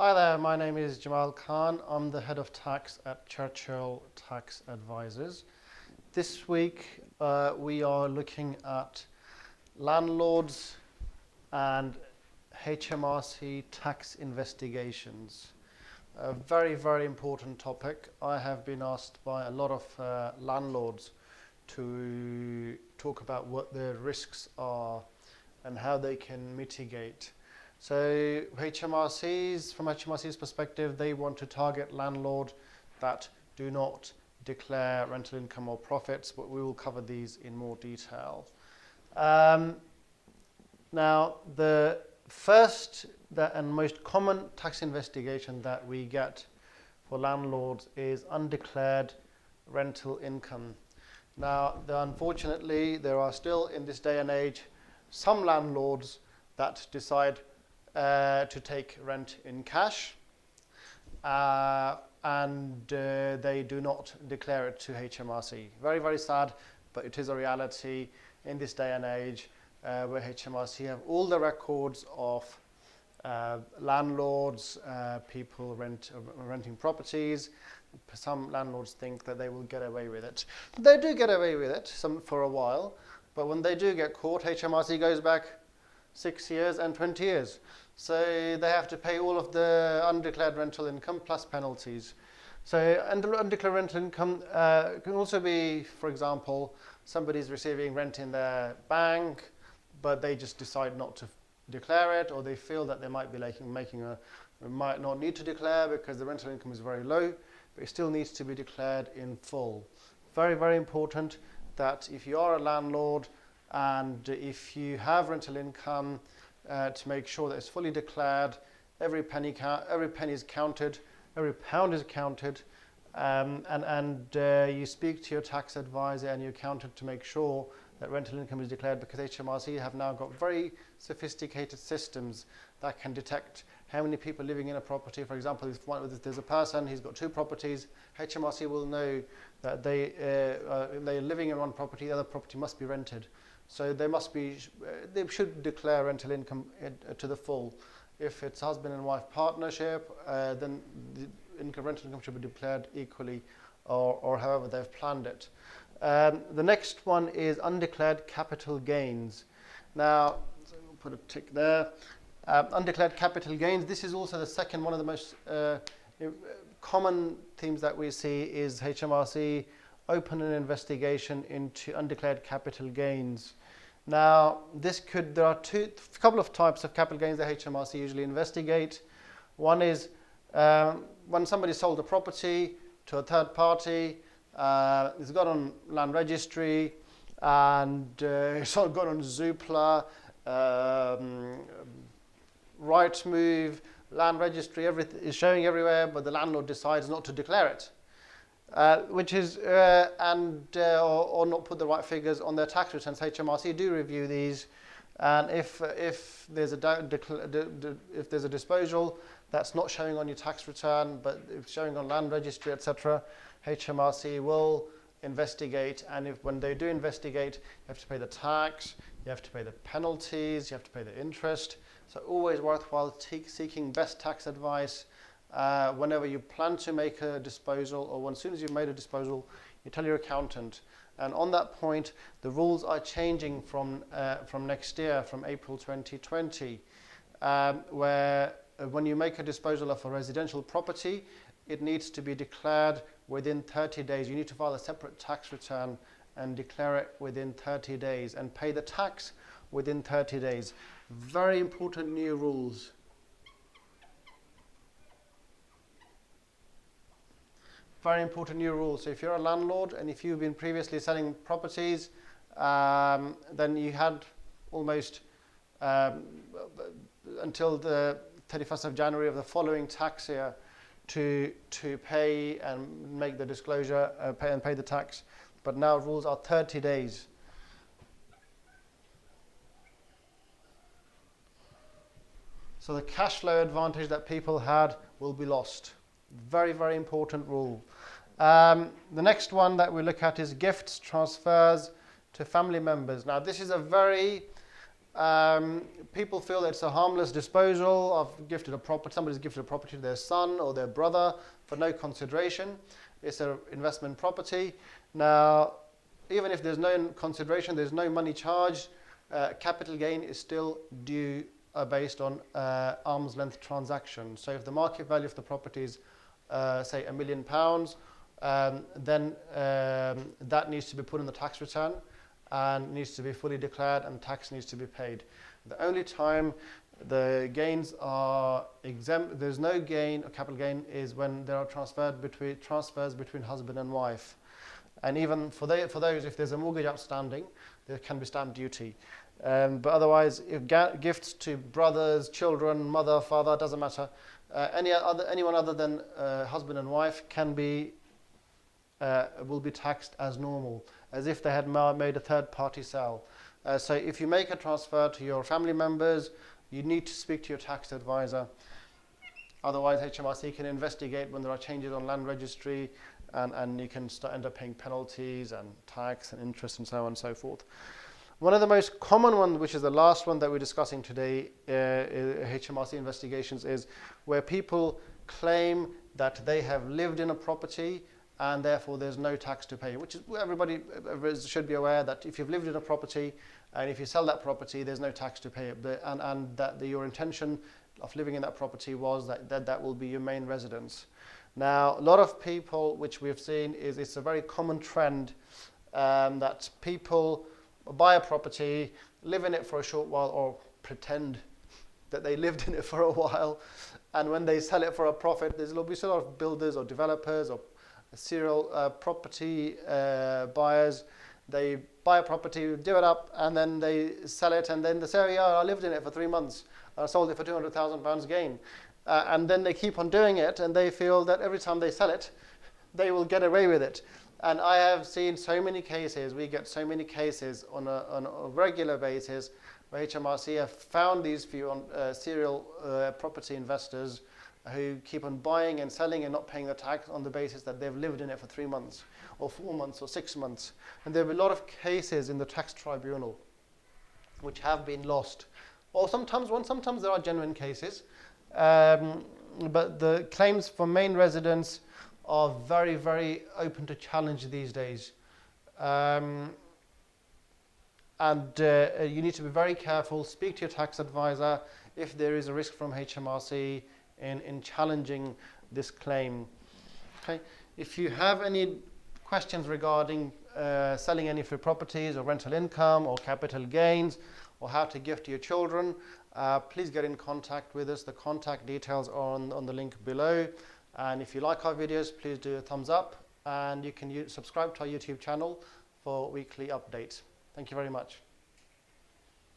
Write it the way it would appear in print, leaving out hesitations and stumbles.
Hi there, my name is Jamal Khan. I'm the head of tax at Churchill Tax Advisors. This week we are looking at landlords and HMRC tax investigations. A very, very important topic. I have been asked by a lot of landlords to talk about what the risks are and how they can mitigate. So from HMRC's perspective, they want to target landlords that do not declare rental income or profits, but we will cover these in more detail. Now, the first and most common tax investigation that we get for landlords is undeclared rental income. Now, unfortunately, there are still in this day and age some landlords that decide to take rent in cash and they do not declare it to HMRC. Very, very sad, but it is a reality in this day and age where HMRC have all the records of landlords, people renting properties. Some landlords think that they will get away with it. They do get away with it for a while, but when they do get caught, HMRC goes back 6 years and 20 years. So they have to pay all of the undeclared rental income plus penalties. So undeclared rental income can also be, for example, somebody's receiving rent in their bank, but they just decide not to declare it, or they feel that they might be might not need to declare because the rental income is very low, but it still needs to be declared in full. Very, very important that if you are a landlord and if you have rental income, to make sure that it's fully declared, every penny is counted, every pound is counted, and you speak to your tax advisor and your accountant to make sure that rental income is declared, because HMRC have now got very sophisticated systems that can detect how many people living in a property. For example, if there's a person, he's got 2 properties, HMRC will know that they're living in one property, the other property must be rented. So they should declare rental income to the full. If it's husband and wife partnership, then the rental income should be declared equally, or however they've planned it. The next one is undeclared capital gains. Now, so we'll put a tick there. Undeclared capital gains. This is also the second one of the most common themes that we see is HMRC open an investigation into undeclared capital gains. Now, there are a couple of types of capital gains that HMRC usually investigate. One is when somebody sold a property to a third party, it's got on land registry, and it's got on Zoopla, Rightmove, land registry, everything is showing everywhere, but the landlord decides not to declare it. Which is or not put the right figures on their tax returns. HMRC do review these, and if there's a disposal that's not showing on your tax return but it's showing on land registry, etc., HMRC will investigate. And when they do investigate, you have to pay the tax, you have to pay the penalties, you have to pay the interest. So always worthwhile seeking best tax advice. Whenever you plan to make a disposal, or as soon as you've made a disposal, you tell your accountant. And on that point, the rules are changing from next year, from April 2020, where when you make a disposal of a residential property, it needs to be declared within 30 days. You need to file a separate tax return and declare it within 30 days and pay the tax within 30 days. Very important new rules. Very important new rules. So if you're a landlord and if you've been previously selling properties, then you had almost until the 31st of January of the following tax year to pay and make the disclosure, pay the tax. But now rules are 30 days. So the cash flow advantage that people had will be lost. Very, very important rule. The next one that we look at is gifts, transfers to family members. Now, this is a very People feel it's a harmless disposal of gifted a property. Somebody's gifted a property to their son or their brother for no consideration. It's an investment property. Now, even if there's no consideration, there's no money charged, capital gain is still due based on arm's length transaction. So if the market value of the property is, say, £1 million, then that needs to be put in the tax return and needs to be fully declared, and tax needs to be paid. The only time the gains are exempt, there's no gain or capital gain, is when there are transfers between husband and wife. And even for those, if there's a mortgage outstanding, there can be stamp duty. But otherwise, if gifts to brothers, children, mother, father, doesn't matter, anyone other than husband and wife will be taxed as normal, as if they had made a third-party sale. So if you make a transfer to your family members, you need to speak to your tax advisor. Otherwise, HMRC can investigate when there are changes on land registry, and you can end up paying penalties and tax and interest and so on and so forth. One of the most common ones, which is the last one that we're discussing today, HMRC investigations, is where people claim that they have lived in a property and therefore there's no tax to pay, which is everybody should be aware that if you've lived in a property and if you sell that property, there's no tax to pay, and that your intention of living in that property was that will be your main residence. Now, a lot of people, which we've seen, is it's a very common trend that people buy a property, live in it for a short while, or pretend that they lived in it for a while, and when they sell it for a profit, there'll be sort of builders or developers or serial property buyers. They buy a property, do it up, and then they sell it, and then they say, oh yeah, I lived in it for 3 months, I sold it for £200,000 gain. And then they keep on doing it, and they feel that every time they sell it, they will get away with it. And I have seen so many cases, we get so many cases on a regular basis, where HMRC have found these few serial property investors who keep on buying and selling and not paying the tax on the basis that they've lived in it for 3 months or 4 months or 6 months. And there have been a lot of cases in the tax tribunal which have been lost. Or sometimes there are genuine cases, but the claims for main residence are very, very open to challenge these days. And you need to be very careful, speak to your tax advisor if there is a risk from HMRC in challenging this claim. Okay. If you have any questions regarding selling any free properties or rental income or capital gains or how to gift to your children, please get in contact with us. The contact details are on the link below. And if you like our videos, please do a thumbs up, and you can subscribe to our YouTube channel for weekly updates. Thank you very much.